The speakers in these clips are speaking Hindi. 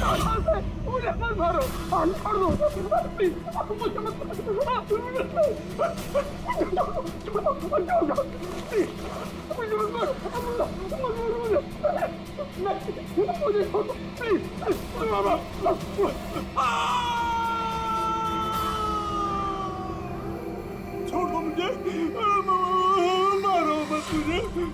मुझे मत मारो, छोड़ दो प्लीज, मुझे मत छोड़ दो मुझे, मारो मत मुझे।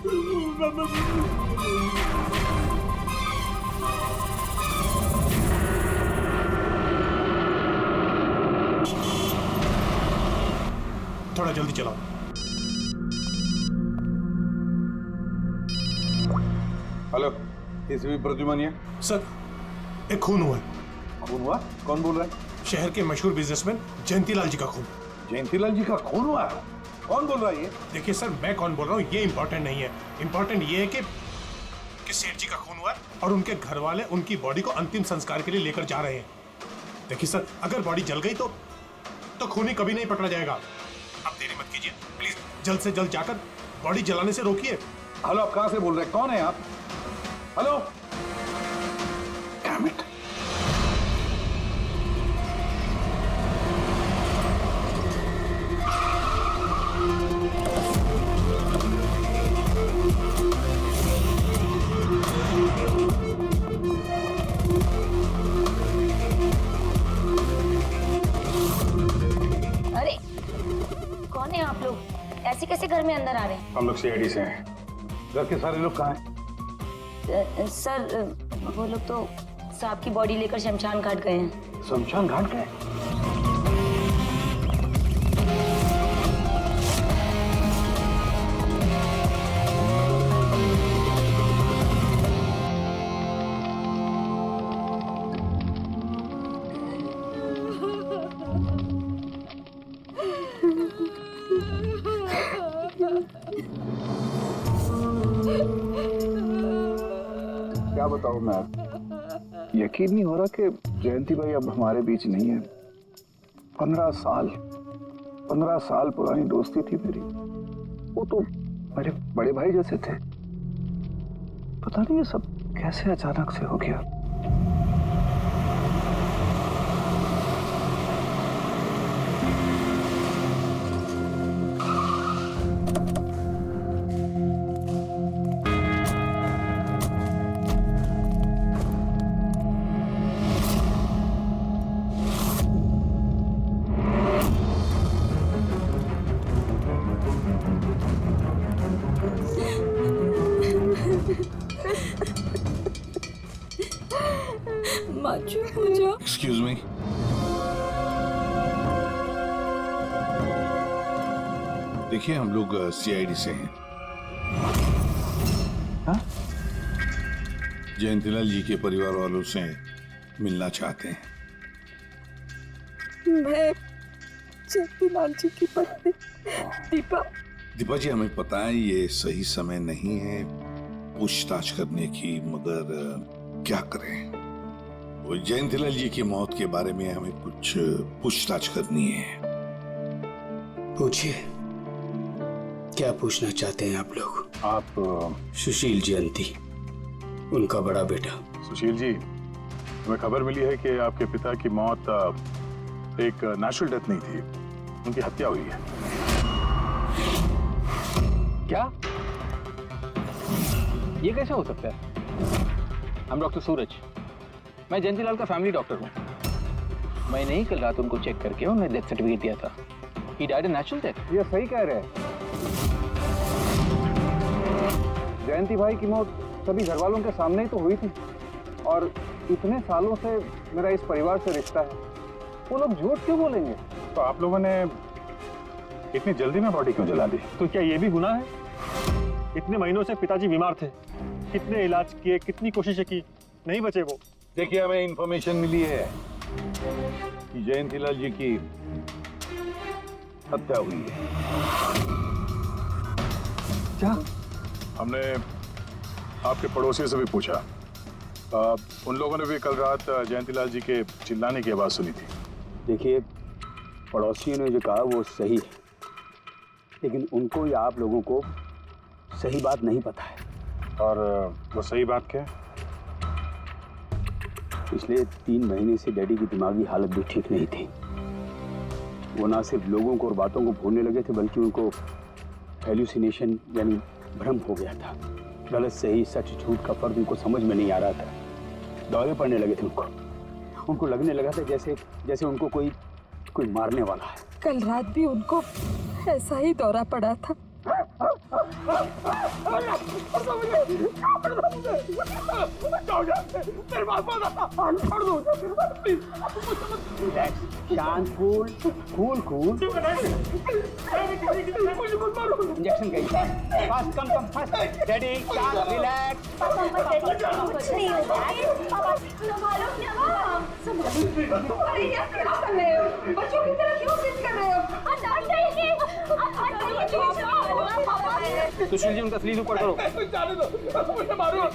थोड़ा जल्दी चलाओ। हेलो, एसीपी प्रद्युमन सर, एक खून हुआ है। खून हुआ? कौन बोल रहा है? शहर के मशहूर बिजनेसमैन जयंतीलाल जी का खून। जयंतीलाल जी का खून हुआ? कौन बोल रहा है ये? देखिए सर, मैं कौन बोल रहा हूँ ये इम्पोर्टेंट नहीं है। इम्पोर्टेंट ये है कि सेठ जी का खून हुआ है और उनके घर वाले उनकी बॉडी को अंतिम संस्कार के लिए लेकर जा रहे हैं। देखिए सर, अगर बॉडी जल गई तो खूनी कभी नहीं पकड़ा जाएगा। आप देरी मत कीजिए प्लीज, जल्द से जल्द जाकर बॉडी जलाने से रोकिए। हेलो, आप कहाँ से बोल रहे हैं? कौन है आप? हेलो? Damn it. अरे कौन है आप लोग? ऐसे कैसे घर में अंदर आ रहे हैं? हम लोग सीआईडी से हैं। घर के सारे लोग कहाँ हैं? सर वो लोग तो साहब की बॉडी लेकर शमशान घाट गए हैं। शमशान घाट गए? क्या बताऊं मैं? यकीन नहीं हो रहा कि जयंती भाई अब हमारे बीच नहीं है। 15 साल पुरानी दोस्ती थी मेरी। वो तो मेरे बड़े भाई जैसे थे। पता नहीं ये सब कैसे अचानक से हो गया। एक्सक्यूज मी, देखिए हम लोग सीआईडी से हैं। जयंतीलाल जी के परिवार वालों से मिलना चाहते हैं। मैं जयंतीलाल जी की पत्नी दीपा। दीपा जी, हमें पता है ये सही समय नहीं है पूछताछ करने की, मगर क्या करें? वो जयंतीलाल जी की मौत के बारे में हमें कुछ पूछताछ करनी है। पूछिए, क्या पूछना चाहते हैं आप लोग? आप सुशील जयंती, उनका बड़ा बेटा। सुशील जी, हमें खबर मिली है कि आपके पिता की मौत एक नेचुरल डेथ नहीं थी, उनकी हत्या हुई है। क्या? ये कैसे हो सकता है? हम डॉक्टर सूरज, मैं जयंतीलाल का फैमिली डॉक्टर हूँ। मैंने ही कल रात उनको चेक करके उन्हें डेथ सर्टिफिकेट दिया था। He died a natural death। ये सही कह रहे हैं। जयंती भाई की मौत सभी घर वालों के सामने ही तो हुई थी, और इतने सालों से मेरा इस परिवार से रिश्ता है, वो लोग झूठ क्यों बोलेंगे? तो आप लोगों ने इतनी जल्दी में बॉडी क्यों जला दी? तो क्या ये भी गुनाह है? इतने महीनों से पिताजी बीमार थे, कितने इलाज किए, कितनी कोशिशें की, नहीं बचे वो। देखिए, हमें इंफॉर्मेशन मिली है कि जयंतीलाल जी की हत्या हुई है। क्या? हमने आपके पड़ोसी से भी पूछा, उन लोगों ने भी कल रात जयंतीलाल जी के चिल्लाने की आवाज सुनी थी। देखिए, पड़ोसियों ने जो कहा वो सही है, लेकिन उनको या आप लोगों को सही बात नहीं पता है। और वो सही बात क्या है? पिछले 3 महीने से डैडी की दिमागी हालत भी ठीक नहीं थी। वो ना सिर्फ लोगों को और बातों को भूलने लगे थे, बल्कि उनको हेलुसिनेशन यानी भ्रम हो गया था। गलत सही, सच झूठ का फर्क उनको समझ में नहीं आ रहा था। दौरे पड़ने लगे थे उनको लगने लगा था जैसे उनको कोई मारने वाला है। कल रात भी उनको ऐसा ही दौरा पड़ा था। शांत, कूल। इंजेक्शन गई। Fast, come fast. डैडी, शांत, रिलैक्स। कुछ नहीं होगा। बच्चों की तरह क्यों जिद कर रहे हो? सुशील जी, उनका स्लीव ऊपर करो। जाने दो, मुझे मारो। बस।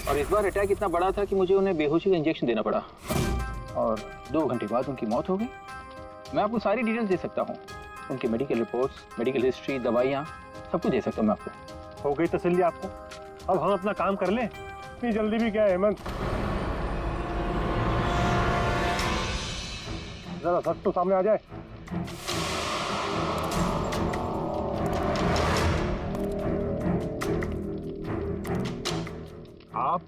और इस बार अटैक इतना बड़ा था कि मुझे उन्हें बेहोशी का इंजेक्शन देना पड़ा और 2 घंटे बाद उनकी मौत हो गई। मैं आपको सारी डिटेल्स दे सकता हूँ, उनकी मेडिकल रिपोर्ट्स, मेडिकल हिस्ट्री, दवाइयाँ, सब कुछ दे सकता हूँ मैं आपको। हो गई तसल्ली आपको? अब हम अपना काम कर लें। इतनी जल्दी भी क्या है हेमंत? जरा सच तो सामने आ जाए। आप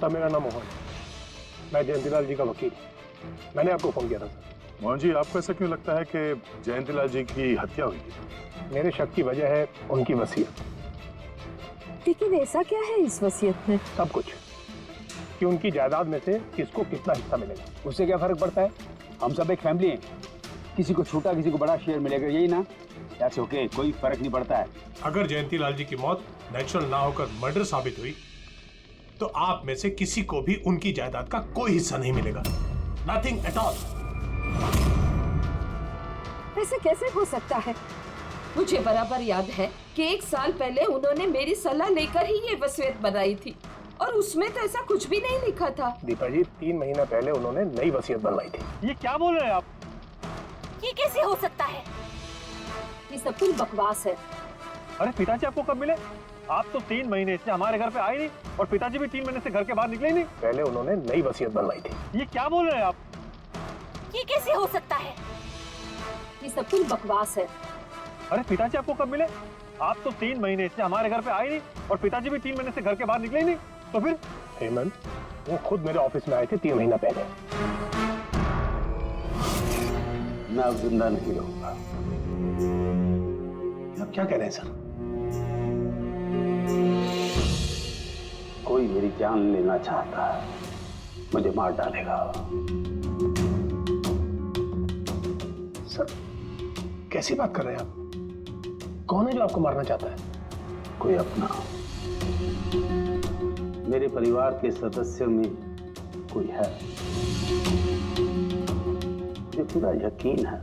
सर, मेरा नाम मोहन, मैं जयंतीलाल जी का वकील। मैंने आपको फोन किया था सर। मोहन जी, आपको ऐसा क्यों लगता है कि जयंतीलाल जी की हत्या हुई थी? मेरे शक की वजह है उनकी वसीयत। लेकिन ऐसा क्या है इस वसीयत में? सब कुछ, कि उनकी जायदाद में से किसको कितना हिस्सा मिलेगा। उससे क्या फर्क पड़ता है? हम सब एक फैमिली हैं, किसी को छोटा किसी को बड़ा शेयर मिलेगा, यही ना? दैट्स ओके, कोई फर्क नहीं पड़ता है। अगर जयंतीलाल जी की मौत नेचुरल ना होकर मर्डर साबित हुई तो आप में से किसी को भी उनकी जायदाद का कोई हिस्सा नहीं मिलेगा। Nothing at all. ऐसे कैसे हो सकता है? मुझे बराबर याद है कि 1 साल पहले उन्होंने मेरी सलाह लेकर ही ये वसीयत बनाई थी और उसमें तो ऐसा कुछ भी नहीं लिखा था। दीपा जी, 3 महीना पहले उन्होंने नई वसीयत बनवाई थी। ये क्या बोल रहे हैं आप? ये कैसे हो सकता है? ये सब कुछ बकवास है। अरे पिताजी आपको कब मिले? आप तो 3 महीने से हमारे घर पे आए नहीं और पिताजी भी 3 महीने से घर के बाहर निकले ही नहीं। पहले उन्होंने नई वसीयत बनवाई थी। ये क्या बोल रहे हैं आप? ये कैसे हो सकता है? ये सब कुछ बकवास है। अरे पिताजी आपको कब मिले? आप तो 3 महीने से हमारे घर पे आए नहीं और पिताजी भी 3 महीने से घर के बाहर निकले ही नहीं। तो फिर? हेमंत, वो खुद मेरे ऑफिस में आए थे 3 महीना पहले। मैं अब जिंदा नहीं रहूंगा। आप क्या कह रहे हैं सर? कोई मेरी जान लेना चाहता है, मुझे मार डालेगा। सर, कैसी बात कर रहे हैं आप? कौन है जो आपको मारना चाहता है? कोई अपना, मेरे परिवार के सदस्य में कोई है। मुझे पूरा यकीन है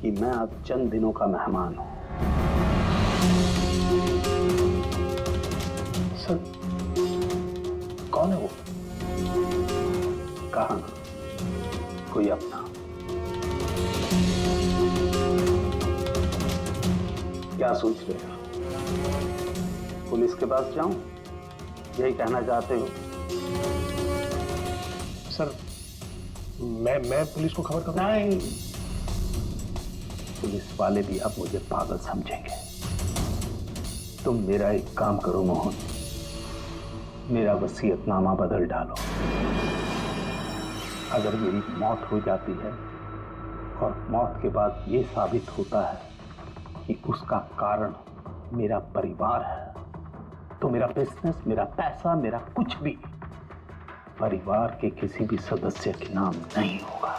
कि मैं अब चंद दिनों का मेहमान हूं। सर, कौन है वो? कहा ना, कोई अपना। क्या सोच रहे हो? पुलिस के पास जाऊं? यही कहना चाहते हो? सर, मैं पुलिस को खबर करूं? नहीं, पुलिस वाले भी अब मुझे पागल समझेंगे। तुम मेरा एक काम करो मोहन, मेरा वसीयतनामा बदल डालो। अगर मेरी मौत हो जाती है और मौत के बाद ये साबित होता है कि उसका कारण मेरा परिवार है, तो मेरा बिजनेस, मेरा पैसा, मेरा कुछ भी परिवार के किसी भी सदस्य के नाम नहीं होगा।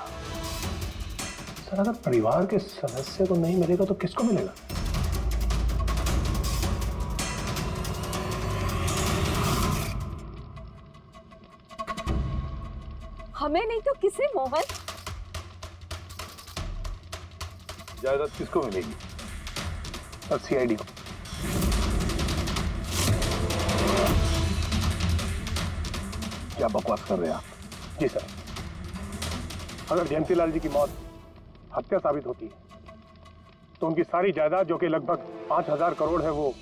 सर, अगर परिवार के सदस्य को नहीं मिलेगा तो किसको मिलेगा? हमें नहीं तो किसे मोहन? जायदाद किसको मिलेगी? और सीआईडी को। क्या बकवास कर रहे हैं आप? जी सर। अगर जयंतीलाल जी की मौत हत्या साबित होती है तो उनकी सारी जायदाद जो कि लगभग 5,000 करोड़ है वो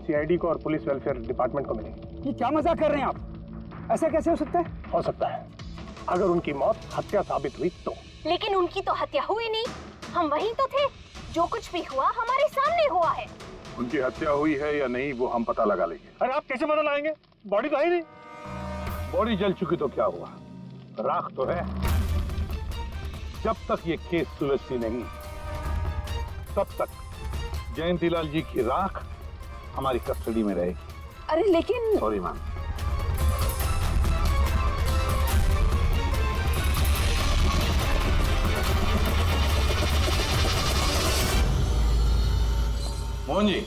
सीआईडी को और पुलिस वेलफेयर डिपार्टमेंट को मिलेगी। ये क्या मजाक कर रहे हैं आप? ऐसा कैसे हो सकता है? हो सकता है अगर उनकी मौत हत्या साबित हुई तो। लेकिन उनकी तो हत्या हुई नहीं, हम वहीं तो थे। जो कुछ भी हुआ हमारे सामने हुआ है। उनकी हत्या हुई है या नहीं वो हम पता लगा लेंगे। अरे आप कैसे पता लगाएंगे? बॉडी तो है ही नहीं। बॉडी जल चुकी तो क्या हुआ, राख तो है। जब तक ये केस सुलझती नहीं तब तक जयंतीलाल जी की राख हमारी कस्टडी में रहेगी। अरे लेकिन sorry ma'am. Mohan ji,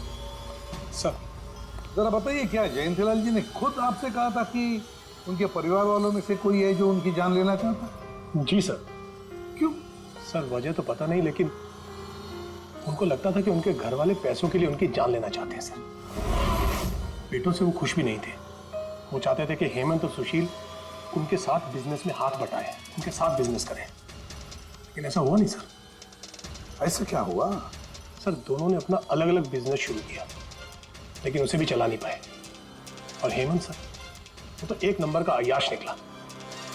sir जरा बताइए, क्या जयंतीलाल जी ने खुद आपसे कहा था कि उनके परिवार वालों में से कोई है जो उनकी जान लेना चाहता? जी सर। क्यों? सर वजह तो पता नहीं, लेकिन उनको लगता था कि उनके घर वाले पैसों के लिए उनकी जान लेना चाहते हैं सर। बेटों से वो खुश भी नहीं थे। वो चाहते थे कि हेमंत और सुशील उनके साथ बिजनेस में हाथ बटाएं, उनके साथ बिजनेस करें, लेकिन ऐसा हुआ नहीं सर। ऐसा क्या हुआ? सर दोनों ने अपना अलग अलग बिजनेस शुरू किया, लेकिन उसे भी चला नहीं पाए। और हेमंत सर, वो तो एक नंबर का अय्याश निकला।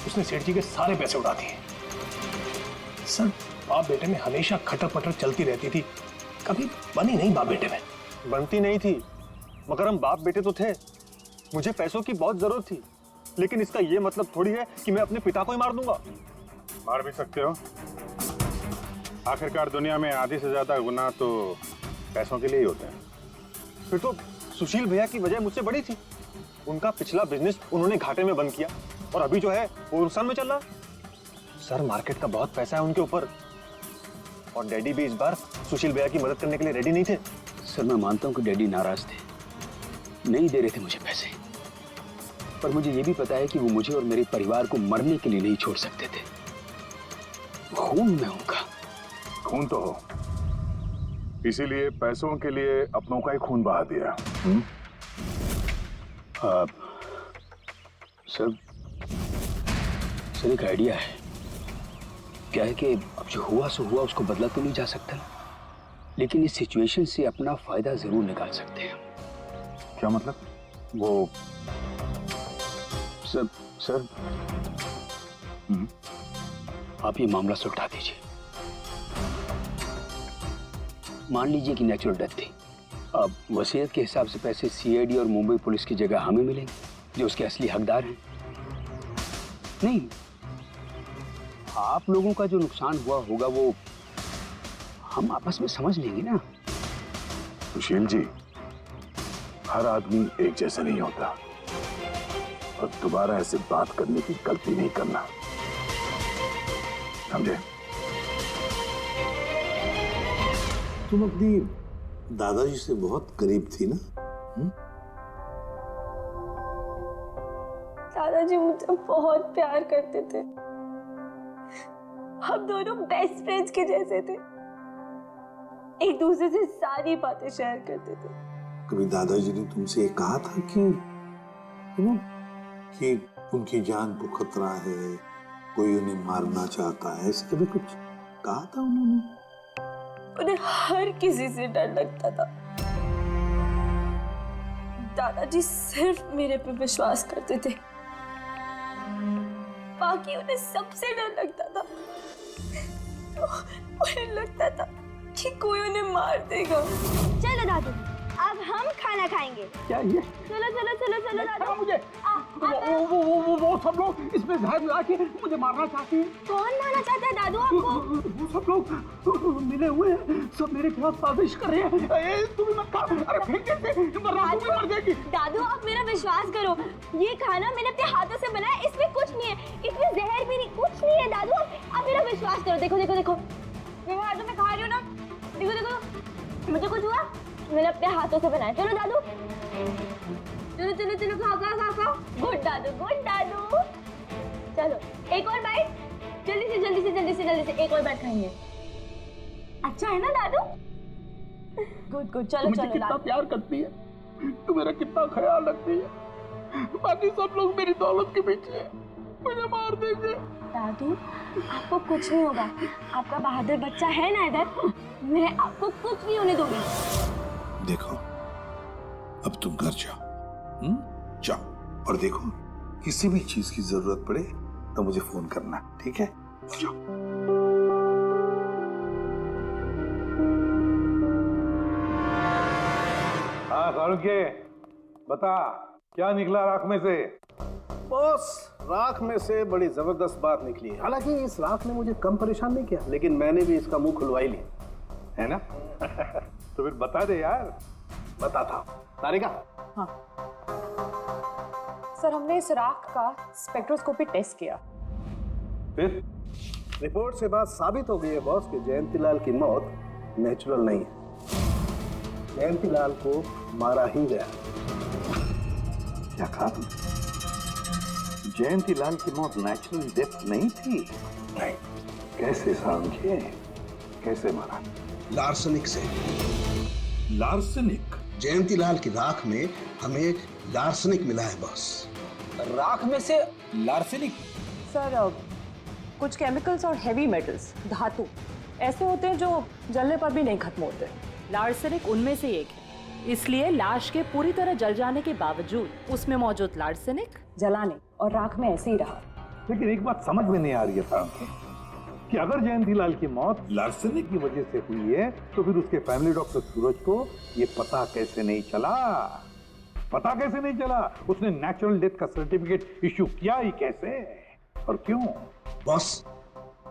उसने सेठ जी के सारे पैसे उड़ा दिए। सर बाप बेटे में हमेशा खटर पटर चलती रहती थी, कभी बनी नहीं बाप बेटे में। बनती नहीं थी, मगर हम बाप बेटे तो थे। मुझे पैसों की बहुत जरूरत थी, लेकिन इसका ये मतलब थोड़ी है कि मैं अपने पिता को ही मार दूंगा। मार भी सकते हो। आखिरकार दुनिया में आधी से ज्यादा गुनाह तो पैसों के लिए ही होते हैं। फिर तो सुशील भैया की वजह मुझसे बड़ी थी। उनका पिछला बिजनेस उन्होंने घाटे में बंद किया और अभी जो है वो नुकसान में चल रहा। सर मार्केट का बहुत पैसा है उनके ऊपर, और डैडी भी इस बार सुशील भैया की मदद करने के लिए रेडी नहीं थे। सर मैं मानता हूँ कि डैडी नाराज थे, नहीं दे रहे थे मुझे पैसे, पर मुझे ये भी पता है कि वो मुझे और मेरे परिवार को मरने के लिए नहीं छोड़ सकते थे। खून में उनका खून तो हो, इसीलिए पैसों के लिए अपनों का ही खून बहा दिया। सर एक आइडिया है। क्या है कि अब जो हुआ सो हुआ, उसको बदला तो नहीं जा सकता, लेकिन इस सिचुएशन से अपना फायदा जरूर निकाल सकते हैं। क्या मतलब? वो सर आप ये मामला सुलझा दीजिए। मान लीजिए कि नेचुरल डेथ थी। अब वसीयत के हिसाब से पैसे सीआईडी और मुंबई पुलिस की जगह हमें मिलेंगे, जो उसके असली हकदार हैं। नहीं, आप लोगों का जो नुकसान हुआ होगा वो हम आपस में समझ लेंगे ना। सुशील जी, हर आदमी एक जैसा नहीं होता, और दोबारा ऐसे बात करने की गलती नहीं करना, समझे? तुम अपनी दादाजी से बहुत करीब थी ना? दादाजी मुझे बहुत प्यार करते थे। हम दोनों बेस्ट फ्रेंड्स के जैसे थे, एक दूसरे से सारी बातें शेयर करते थे। कभी दादाजी ने तुमसे ये कहा था कि उनकी जान को खतरा है, कोई उन्हें मारना चाहता है, ऐसे कभी कुछ कहा था उन्होंने? उन्हें हर किसी से डर लगता था। दादाजी सिर्फ मेरे पे विश्वास करते थे, बाकी उन्हें सबसे डर लगता था। तो उन्हें लगता था कि कोई उन्हें मार देगा। चलो दादू, अब हम खाना खाएंगे। क्या ये? चलो चलो चलो चलो दादू। मुझे वो सब लोग इसमें जहर मिला के मुझे मारना चाहते हैं। कौन मारना चाहता है दादू आपको? वो सब लोग मिले हुए हैं, सब मेरे खिलाफ साजिश कर रहे हैं। तुम मत खा, अरे फेंक देते, वरना तुम भी मर जाएगी। दादू आप मेरा विश्वास करो, ये खाना मैंने अपने हाथों से बनाया, इसमें कुछ नहीं है, इसमें जहर भी नहीं, कुछ नहीं है। दादू आप मेरा विश्वास करो। देखो देखो देखो, मेरे हाथों में खा रही हो ना, देखो देखो, मुझे कुछ हुआ, मैंने अपने हाथों से बनाया। चलो दादू, चलो चलो चलो, खाओ खाओ खाओ खाओ। गुड दादू, गुड दादू। चलो एक और बाइट, जल्दी से जल्दी से जल्दी से जल्दी से एक और बाइट खाएंगे। अच्छा है ना दादू? गुड गुड, चलो मुझे चलो कितना दादू। प्यार करती है, तू मेरा कितना ख्याल रखती है, बाकी सब लोग मेरी दौलत के पीछे हैं। मुझे मार देंगे। दादू आपको कुछ नहीं होगा, आपका बहादुर बच्चा है ना इधर, मैं आपको कुछ नहीं होने दूंगी। देखो, अब तुम घर जाओ, जाओ, और देखो किसी भी चीज की जरूरत पड़े तो मुझे फोन करना, ठीक है? जाओ। हाँ सारुके, बता क्या निकला राख में से? बॉस, राख में से बड़ी जबरदस्त बात निकली है। हालांकि इस राख ने मुझे कम परेशान नहीं किया, लेकिन मैंने भी इसका मुंह खुलवा ही लिया, है ना? तो फिर बता दे यार। बताता हूं। तारिका। हाँ सर, हमने इस राख का स्पेक्ट्रोस्कोपी टेस्ट किया। फिर रिपोर्ट से बात साबित हो गई है बॉस कि जयंतीलाल की मौत नेचुरल नहीं है। जयंतीलाल को मारा ही गया। क्या कहा? जयंतीलाल की मौत नेचुरल डेथ नहीं थी? नहीं। कैसे समझे? कैसे मारा? लार्सनिक से। लार्सनिक? जयंतीलाल की राख में हमें लार्सनिक मिला है बॉस। राख में से लार्सेनिक? सर, कुछ केमिकल्स और हेवी मेटल्स, धातु ऐसे होते हैं जो जलने पर भी नहीं खत्म होते। लार्सेनिक उनमें से एक है, इसलिए लाश के पूरी तरह जल जाने के बावजूद उसमें मौजूद लार्सेनिक जलाने और राख में ऐसे ही रहा। लेकिन एक बात समझ में नहीं आ रही है साहब कि अगर जयंतीलाल की मौत लार्सेनिक की वजह से हुई है तो फिर उसके फैमिली डॉक्टर सूरज को ये पता कैसे नहीं चला? पता कैसे नहीं चला? उसने नेचुरल डेथ का सर्टिफिकेट इश्यू किया ही कैसे और क्यों? बॉस,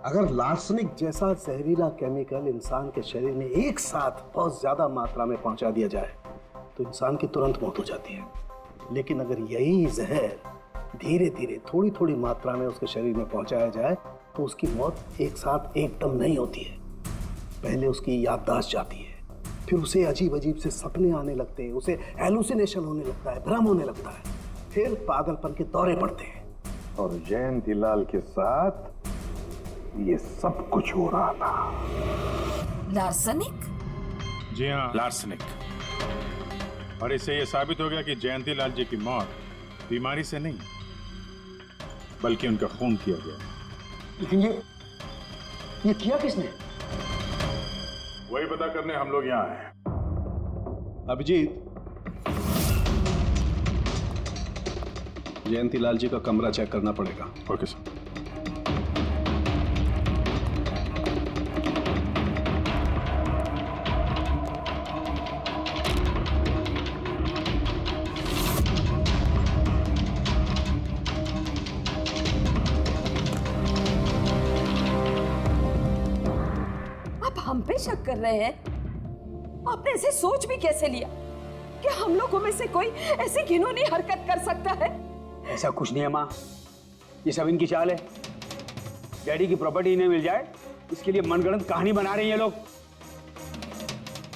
अगर लार्सनिक जैसा जहरीला केमिकल इंसान के शरीर में एक साथ बहुत ज्यादा मात्रा में पहुंचा दिया जाए तो इंसान की तुरंत मौत हो जाती है। लेकिन अगर यही जहर धीरे धीरे थोड़ी थोड़ी मात्रा में उसके शरीर में पहुंचाया जाए तो उसकी मौत एक साथ एकदम नहीं होती है। पहले उसकी याददाश्त जाती है, फिर उसे अजीब अजीब से सपने आने लगते हैं, उसे हेलुसिनेशन होने लगता है, भ्रम होने लगता है, फिर पागलपन के दौरे पड़ते हैं। और जयंतीलाल के साथ ये सब कुछ हो रहा था। लार्सनिक? जी हाँ, लार्सनिक। और इससे यह साबित हो गया कि जयंतीलाल जी की मौत बीमारी से नहीं बल्कि उनका खून किया गया। लेकिन ये किया किसने? वही पता करने हम लोग यहाँ हैं। अभिजीत, जयंतीलाल जी का कमरा चेक करना पड़ेगा। Okay sir. हम पे शक कर रहे हैं? आपने ऐसे सोच भी कैसे लिया कि हम लोगों में से कोई ऐसी घिनौनी हरकत कर सकता है? ऐसा कुछ नहीं है माँ, ये सब इनकी चाल है। डैडी की प्रॉपर्टी इन्हें मिल जाए इसके लिए मनगढ़ंत कहानी बना रहे हैं ये लोग।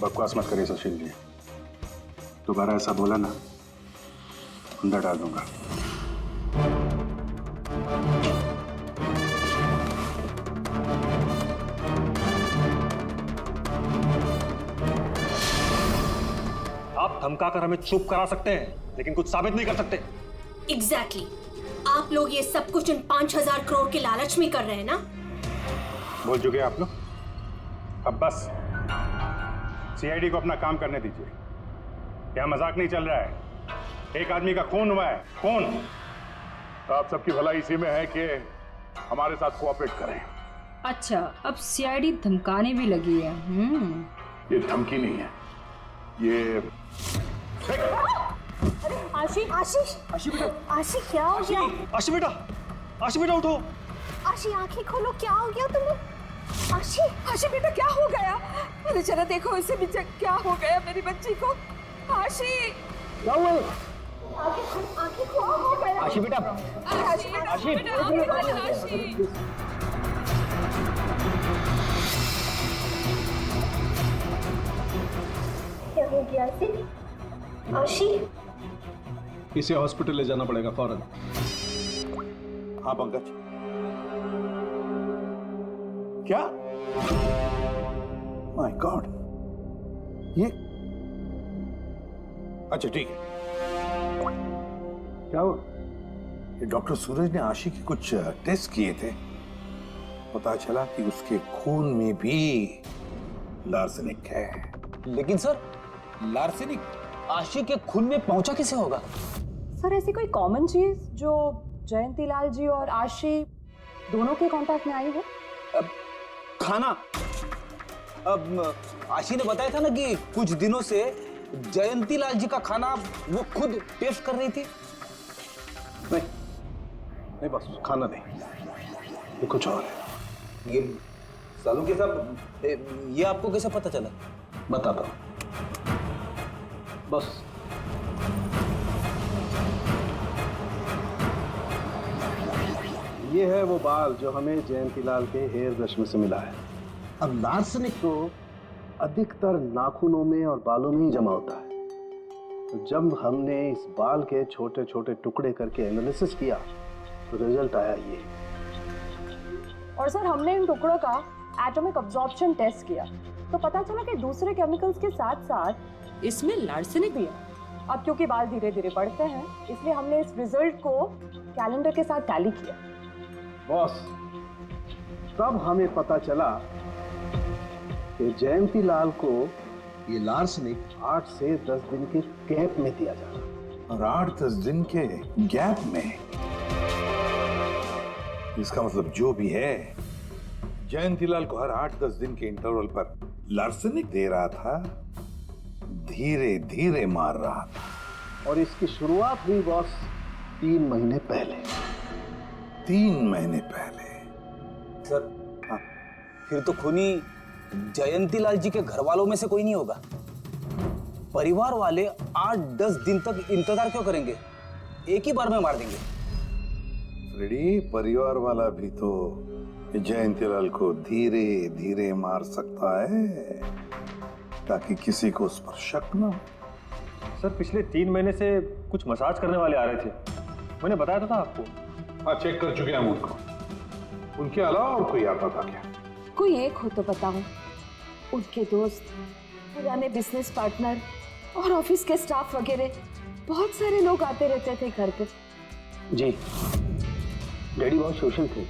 बकवास मत करिए सुशील जी, दोबारा ऐसा बोला ना अंदर डाल दूंगा। आप धमका कर हमें चुप करा सकते हैं लेकिन कुछ साबित नहीं कर सकते। एग्जैक्टली आप लोग ये सब कुछ इन 5,000 करोड़ के लालच में कर रहे हैं ना? बोल चुके आप लोग, अब बस सीआईडी को अपना काम करने दीजिए। यहाँ मजाक नहीं चल रहा है, एक आदमी का खून हुआ है, खून। तो आप सबकी भलाई इसी में है कि हमारे साथ कोऑपरेट करें। अच्छा, अब सीआईडी धमकाने भी लगी है। ये धमकी नहीं है, ये आशी, आशीष, आशी बेटा, आशी क्या हो गया? आशी बेटा, आशी बेटा उठो। आशी आंखें खोलो, क्या हो गया तुम्हें? आशी, आशी बेटा क्या हो गया? अरे जरा देखो इसे भी, क्या हो गया मेरी बच्ची को? आशी क्या हुआ? आंखें खोलो, हो गया? आशी बेटा, आशी बेटा, आशी। आशी। क्या हो गया आशी? आशी, इसे हॉस्पिटल ले जाना पड़ेगा फौरन। हाँ पंकज, क्या? माय गॉड, ये अच्छा ठीक है। क्या हुआ? डॉक्टर सूरज ने आशी के कुछ टेस्ट किए थे, पता चला कि उसके खून में भी लार्सेनिक है। लेकिन सर, लार्सेनिक आशी के खून में पहुंचा कैसे होगा? सर ऐसी कोई कॉमन चीज जो जयंती लाल जी और आशी दोनों के कांटेक्ट में आई हो? खाना। अब आशी ने बताया था ना कि कुछ दिनों से जयंती लाल जी का खाना वो खुद टेस्ट कर रही थी। नहीं बस खाना नहीं, ये कुछ और है। ये सालों के साथ ये आपको कैसे पता चला? बताता हूँ। बस ये है वो बाल जो हमें जयंतीलाल के हेयर ब्रश में से मिला है। अब लार्सेनिक तो अधिकतर नाखूनों में और बालों में ही जमा होता है। तो जब हमने इस बाल के छोटे छोटे टुकड़े करके एनालिसिस किया तो रिजल्ट आया ये। और सर हमने इन टुकड़ों का एटॉमिक अब्जॉर्प्शन टेस्ट किया तो पता चला कि दूसरे केमिकल्स के साथ साथ इसमें लार्सेनिक भी है। अब क्योंकि बाल धीरे धीरे बढ़ते हैं इसलिए हमने इस रिजल्ट को कैलेंडर के साथ टैली किया। बॉस, तब हमें पता चला कि जयंती लाल को ये लार्सेनिक 8 से 10 दिन के गैप में दिया जा रहा। और 8-10 दिन के गैप में? इसका मतलब जो भी है, जयंतीलाल को हर 8-10 दिन के इंटरवल पर लार्सेनिक दे रहा था, धीरे धीरे मार रहा था। और इसकी शुरुआत हुई बॉस 3 महीने पहले। 3 महीने पहले? सर हाँ, फिर तो खूनी जयंती लाल जी के घर वालों में से कोई नहीं होगा। परिवार वाले 8-10 दिन तक इंतजार क्यों करेंगे? एक ही बार में मार देंगे। फ्रेडी, परिवार वाला भी तो जयंतीलाल को धीरे धीरे मार सकता है ताकि किसी को उस पर शक न हो। सर पिछले 3 महीने से कुछ मसाज करने वाले आ रहे थे, मैंने बताया था आपको। हाँ, चेक कर चुके हैं हम उनको। उनके अलावा और कोई आता था क्या? कोई एक हो तो बताओ। उनके दोस्त, पुराने बिजनेस पार्टनर और ऑफिस के स्टाफ वगैरह बहुत सारे लोग आते रहते थे घर पे। जी, डैडी बहुत सोशल थे।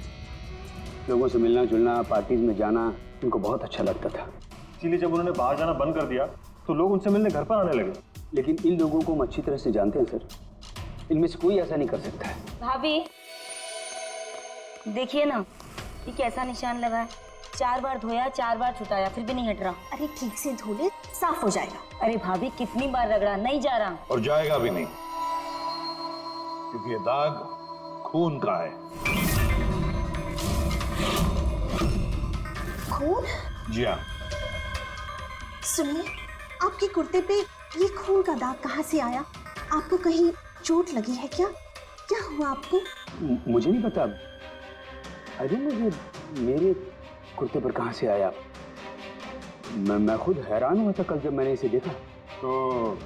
लोगों से मिलना जुलना, पार्टीज में जाना उनको बहुत अच्छा लगता था। इसीलिए जब उन्होंने बाहर जाना बंद कर दिया तो लोग उनसे मिलने घर पर आने लगे। लेकिन इन लोगों को हम अच्छी तरह से जानते हैं सर, इनमें से कोई ऐसा नहीं कर सकता है। भाभी देखिए ना, ये कैसा निशान लगा है। 4 बार धोया, 4 बार छुटाया, फिर भी नहीं हट रहा। अरे ठीक से धो ले, साफ हो जाएगा। अरे भाभी कितनी बार रगड़ा, नहीं जा रहा। और जाएगा भी नहीं, क्योंकि ये दाग खून का है। खून? जी हाँ। सुनिए, आपके कुर्ते पे ये खून का दाग कहाँ से आया? आपको कहीं चोट लगी है क्या? क्या हुआ आपको? मुझे नहीं पता। अरे मुझे मेरे कुर्ते पर कहाँ से आया? मैं खुद हैरान हुआ था कल जब मैंने इसे देखा। तो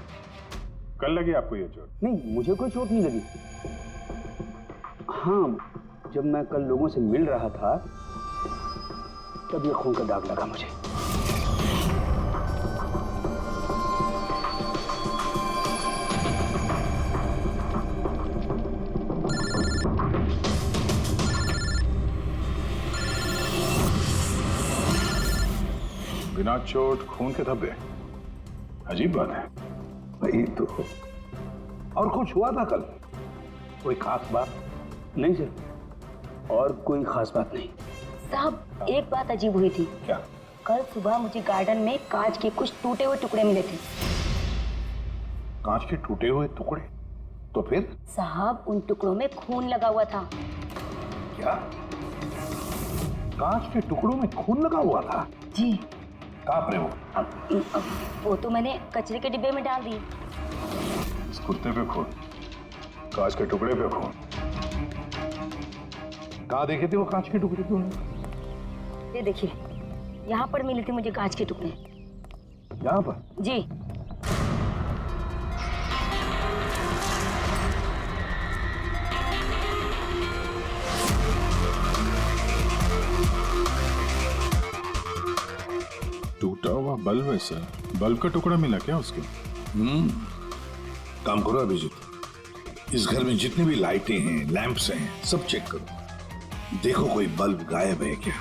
कल लगी आपको ये चोट? नहीं, मुझे कोई चोट नहीं लगी। हाँ, जब मैं कल लोगों से मिल रहा था तब ये खून का दाग लगा मुझे। बिना चोट खून के धब्बे, अजीब बात है। वही तो। और कुछ हुआ था कल? कोई खास बात? नहीं सर, और कोई खास बात नहीं। साहब एक बात अजीब हुई थी। क्या? कल सुबह मुझे गार्डन में कांच के कुछ टूटे हुए टुकड़े मिले थे। कांच के टूटे हुए टुकड़े? तो फिर? साहब उन टुकड़ों में खून लगा हुआ था। क्या? कांच के टुकड़ों में खून लगा हुआ था? जी। कहाँ पर है वो? अब वो तो मैंने कचरे के डिब्बे में डाल दिए। इस कुत्ते पे खून, कांच के टुकड़े पे खून। कहाँ देखे थे वो कांच के टुकड़े तुमने? ये देखिए, यहाँ पर मिले थे मुझे कांच के टुकड़े। यहाँ पर? जी। टूटा हुआ बल्ब है सर। बल्ब का टुकड़ा मिला क्या उसके? काम करो अभिजीत, इस घर में जितनी भी लाइटें हैं, लैंप्स हैं, सब चेक करो। देखो कोई बल्ब गायब है क्या।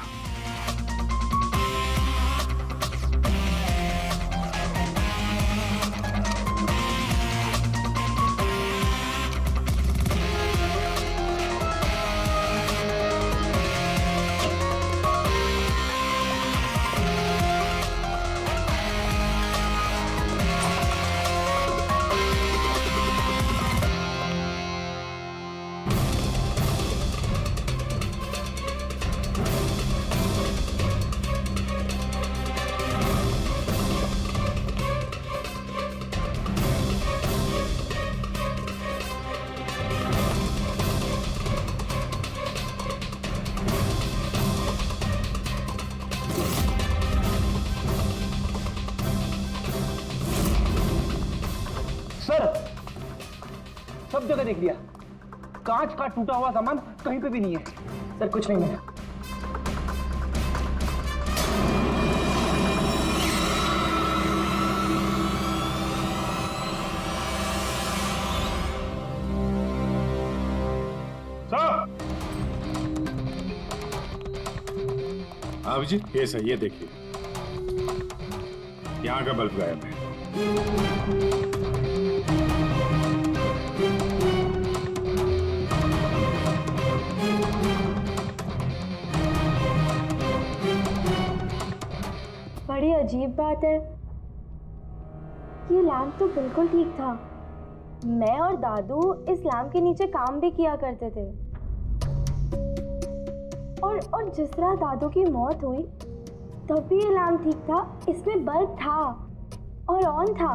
सब जगह देख लिया, कांच का टूटा हुआ सामान कहीं पे भी नहीं है। सर कुछ नहीं मिला। हाँ जी, ये सही है, देखिए यहाँ का बल्ब गायब है। बड़ी अजीब बात है, ये लैम्प तो बिल्कुल ठीक था। मैं और दादू इस लैम्प के नीचे काम भी किया करते थे, और जिस तरह दादू की मौत हुई तब भी ये लैम्प ठीक था, इसमें बल्ब था और ऑन था।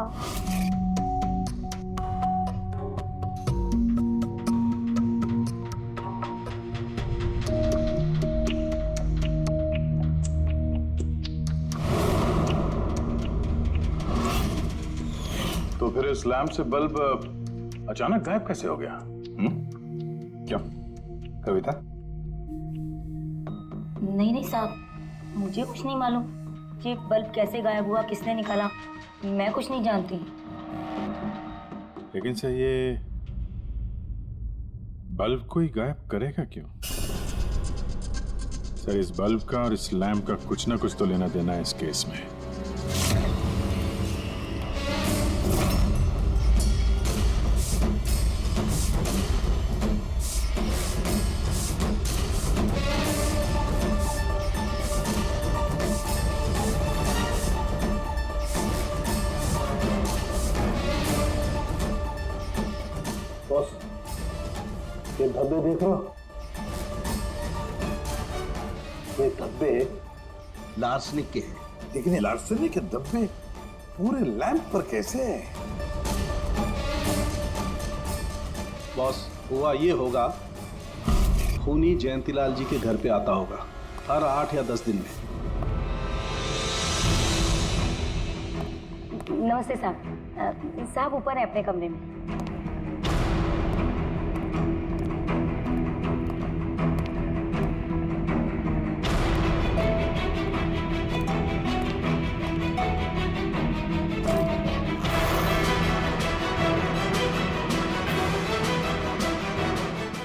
तो फिर इस लैंप से बल्ब अचानक गायब कैसे हो गया? क्या कविता? नहीं साहब, मुझे कुछ नहीं मालूम कि बल्ब कैसे गायब हुआ, किसने निकाला, मैं कुछ नहीं जानती। लेकिन सर ये बल्ब कोई गायब करेगा क्यों? सर इस बल्ब का और इस लैंप का कुछ ना कुछ तो लेना देना है इस केस में। ये धब्बे देख रहे हो? ये धब्बे लार्सनिक के हैं। लेकिन ये लार्सनिक के धब्बे पूरे लैंप पर कैसे हैं? बॉस, हुआ ये होगा, खूनी जयंतीलाल जी के घर पे आता होगा हर 8 या 10 दिन में। नमस्ते साहब, साहब ऊपर है अपने कमरे में।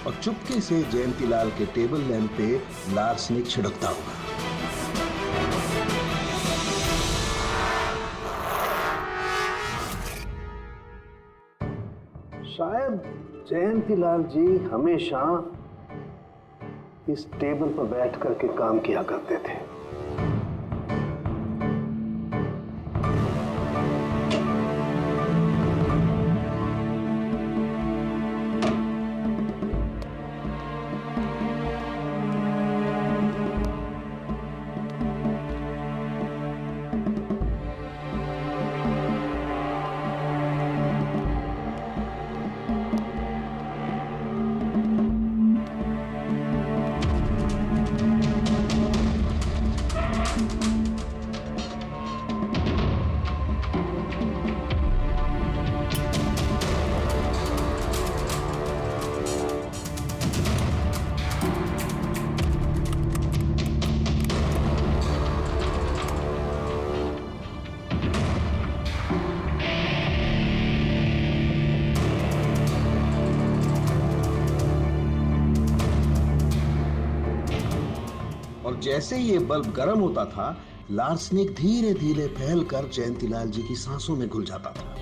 और चुपके से जयंतीलाल के टेबल लैंप पे लार्सनिक छिड़कता होगा। शायद जयंतीलाल जी हमेशा इस टेबल पर बैठ करके काम किया करते थे। जैसे ही ये बल्ब गर्म होता था, लार्सनिक धीरे धीरे फैलकर जयंतीलाल जी की सांसों में घुल जाता था।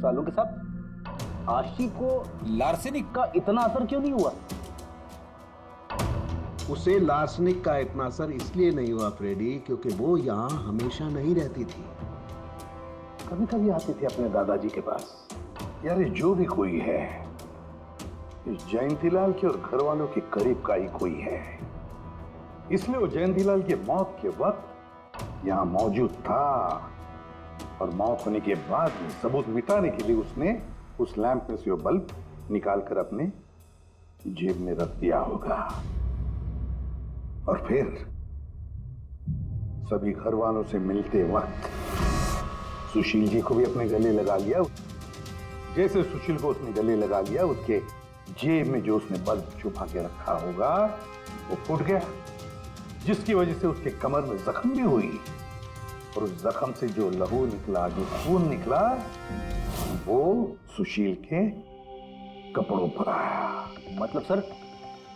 सालों के साथ आशी को लार्सेनिक का इतना असर क्यों नहीं हुआ? उसे लार्सनिक का इतना असर इसलिए नहीं हुआ फ्रेडी, क्योंकि वो यहां हमेशा नहीं रहती थी, कभी कभी आती थी अपने दादाजी के पास। यार ये जो भी कोई है, इस जयंतीलाल के और घर वालों के करीब का ही कोई है, इसलिए वो जयंतीलाल की मौत के वक्त यहां मौजूद था, और मौत होने के बाद में सबूत मिटाने के लिए उसने उस लैंप में से वो बल्ब निकालकर अपने जेब में रख दिया होगा, और फिर सभी घर वालों से मिलते वक्त सुशील जी को भी अपने गले लगा लिया। जैसे सुशील को उसने गले लगा लिया, उसके जेब में जो उसने बल्ब छुपा के रखा होगा वो फूट गया, जिसकी वजह से उसके कमर में जख्म भी हुई, और उस जख्म से जो लहू निकला, जो खून निकला, वो सुशील के कपड़ों पर आया। मतलब सर,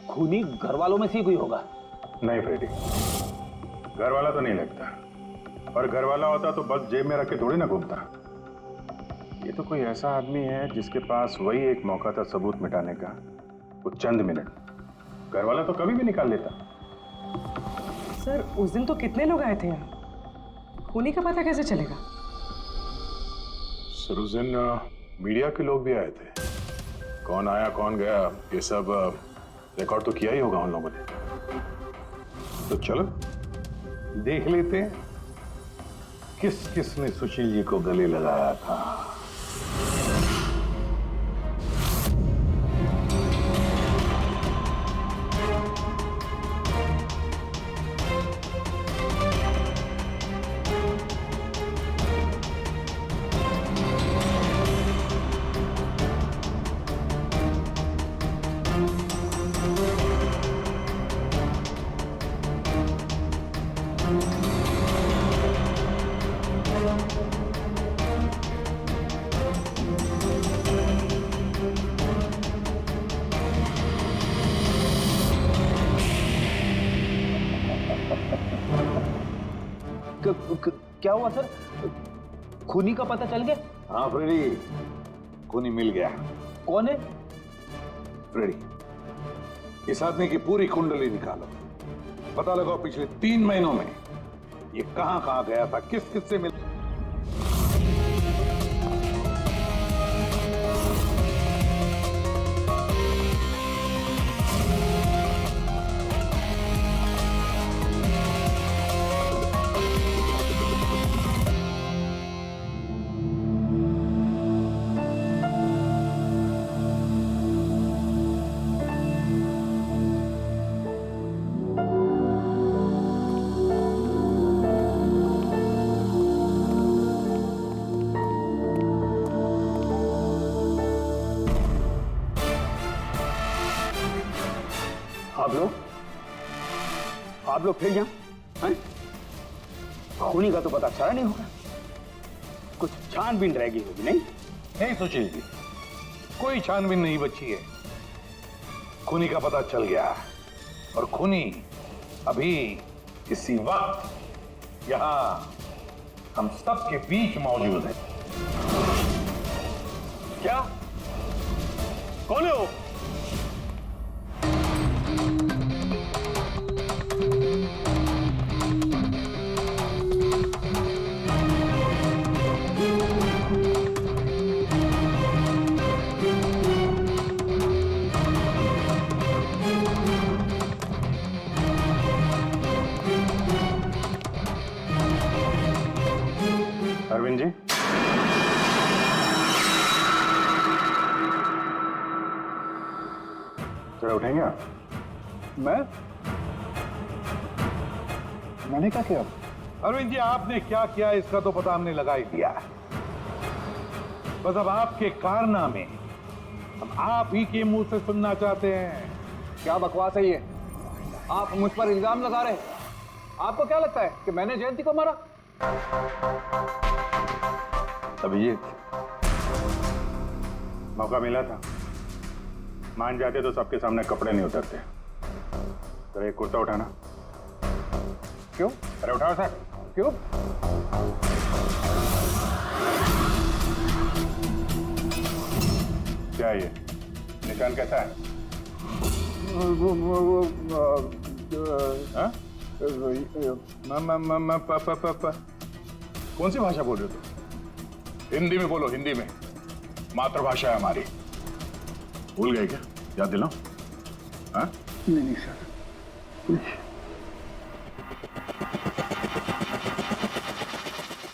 खूनी घर वालों में से ही कोई होगा? नहीं फ्रेडी, घर वाला तो नहीं लगता, और घर वाला होता तो बस जेब में रख के थोड़ी ना घूमता। ये तो कोई ऐसा आदमी है जिसके पास वही एक मौका था सबूत मिटाने का, वो चंद मिनट। घर वाला तो कभी भी निकाल लेता। सर उस दिन तो कितने लोग आए थे यहाँ, खूनी का पता कैसे चलेगा? सर उस दिन मीडिया के लोग भी आए थे, कौन आया कौन गया ये सब रिकॉर्ड तो किया ही होगा उन लोगों ने। तो चलो देख लेते हैं किस किस ने सुशील जी को गले लगाया था। क्या हुआ सर? खूनी का पता चल गया? हाँ फ्रेडी, खूनी मिल गया। कौन है? फ्रेडी, इस आदमी की पूरी कुंडली निकालो, पता लगाओ पिछले 3 महीनों में ये कहां कहां गया था, किस किस से मिल। आप लोग फिर यहाँ हैं? खूनी का तो पता चला नहीं होगा, कुछ छानबीन रहेगी होगी नहीं? नहीं सुशील जी, कोई छानबीन नहीं बची है, खूनी का पता चल गया, और खूनी अभी इसी वक्त यहाँ हम सब के बीच मौजूद है। क्या? कौन है वो? अरविंद जी, जरा उठेंगे आप? मैंने क्या किया? अरविंद जी, आपने क्या किया इसका तो पता हमने लगा ही दिया, बस अब आपके कारनामे हम आप ही के मुंह से सुनना चाहते हैं। क्या बकवास है ये? आप मुझ पर इल्जाम लगा रहे हैं। आपको क्या लगता है कि मैंने जयंती को मारा? अभिजीत, मौका मिला था, मान जाते तो सबके सामने कपड़े नहीं उतरते। जरा एक कुर्ता उठाना। क्यों? अरे उठाओ सर। क्यों? क्या ये निशान कैसा है? हाँ? कौन सी भाषा बोल रहे हो तुम? हिंदी में बोलो, हिंदी में। मातृभाषा है हमारी। भूल गए क्या? याद दिलाओ। हाँ? नहीं सर,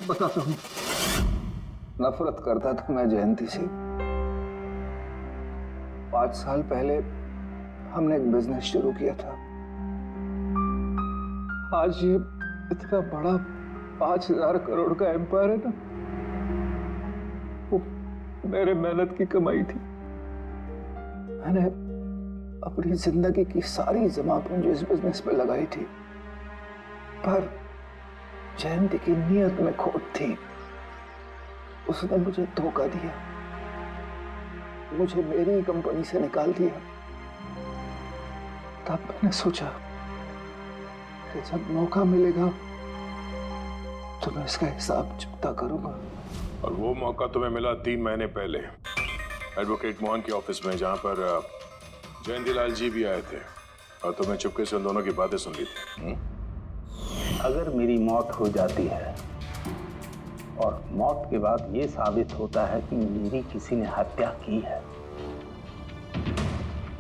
बताता हूँ। नफरत करता था मैं जयंती से। 5 साल पहले हमने एक बिजनेस शुरू किया था। आज ये इतना बड़ा 5000 करोड़ का एम्पायर है ना, वो मेरे मेहनत की कमाई थी। मैंने अपनी जिंदगी की सारी जमा पूंजी इस बिजनेस पे लगाई थी, पर जयंती की नीयत में खोट थी। उसने मुझे धोखा दिया, मुझे मेरी कंपनी से निकाल दिया। तब मैंने सोचा कि जब मौका मिलेगा तो मैं इसका हिसाब चुकता करूंगा। और वो मौका तुम्हें मिला 3 महीने पहले एडवोकेट मोहन के ऑफिस में, जहां पर जयंतीलाल जी भी आए थे और तुम्हें चुपके से उन दोनों की बातें सुन ली थी। अगर मेरी मौत हो जाती है और मौत के बाद ये साबित होता है कि मेरी किसी ने हत्या की है,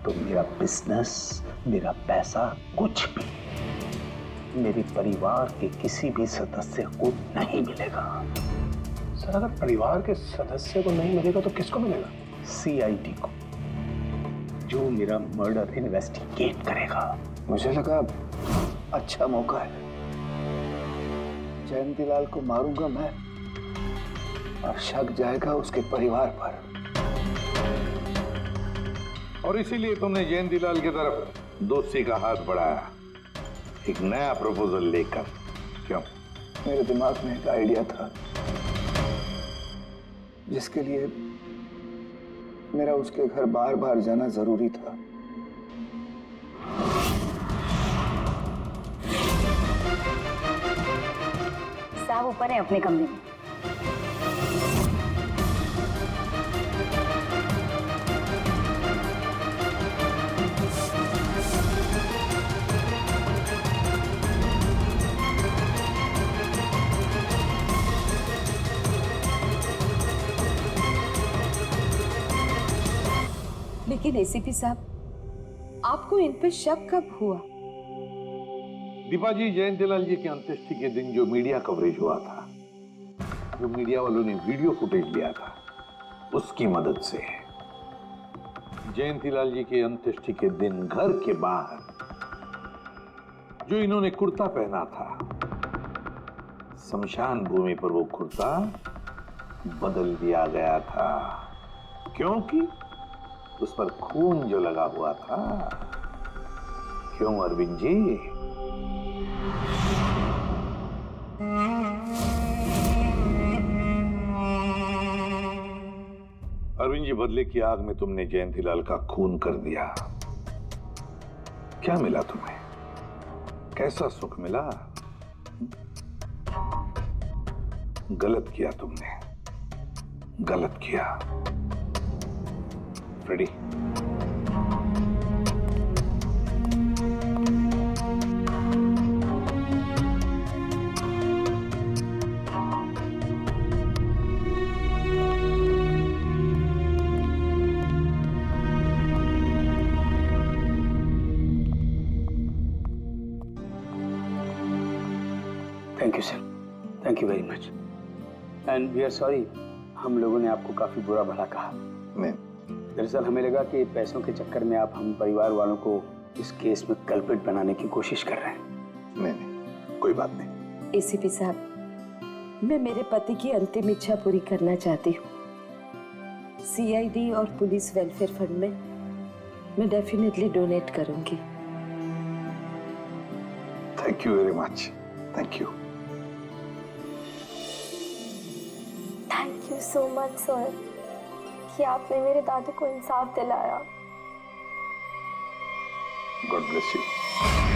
तो मेरा बिजनेस, मेरा पैसा, कुछ भी मेरे परिवार के किसी भी सदस्य को नहीं मिलेगा। सर, अगर परिवार के सदस्य को नहीं मिलेगा तो किसको मिलेगा? सीआईडी को, जो मेरा मर्डर इन्वेस्टिगेट करेगा। मुझे लगा अच्छा मौका है। जयंतीलाल को मारूंगा मैं और शक जाएगा उसके परिवार पर। और इसीलिए तुमने जयंतीलाल की तरफ दोस्ती का हाथ बढ़ाया, एक नया प्रपोजल लेकर। क्यों? मेरे दिमाग में एक आइडिया था जिसके लिए मेरा उसके घर बार बार जाना जरूरी था। साहब ऊपर है अपने कमरे में। लेकिन एसीपी साहब, आपको इन पे शक कब हुआ? दीपा जी, जयंतीलाल जी की अंत्येष्टि के दिन जो मीडिया कवरेज हुआ था, जो मीडिया वालों ने वीडियो फुटेज लिया था, उसकी मदद से जयंतीलाल जी के अंत्येष्टि के दिन घर के बाहर जो इन्होंने कुर्ता पहना था, शमशान भूमि पर वो कुर्ता बदल दिया गया था, क्योंकि उस पर खून जो लगा हुआ था। क्यों अरविंद जी? अरविंद जी, बदले की आग में तुमने जयंतीलाल का खून कर दिया। क्या मिला तुम्हें? कैसा सुख मिला? गलत किया तुमने, गलत किया। Ready? Thank you sir, thank you very much. And we are sorry, हम लोगों ने आपको काफी बुरा भला कहा। दरअसल हमें लगा कि पैसों के चक्कर में आप हम परिवार वालों को इस केस में कल्प्रिट बनाने की कोशिश कर रहे हैं। नहीं, कोई बात नहीं। एसीपी साहब, मैं मेरे पति की अंतिम इच्छा पूरी करना चाहती हूँ। सीआईडी और पुलिस वेलफेयर फंड में मैं डेफिनेटली डोनेट करूंगी। Thank you very much, thank you. Thank you so much sir कि आपने मेरे दादू को इंसाफ दिलाया। God bless you.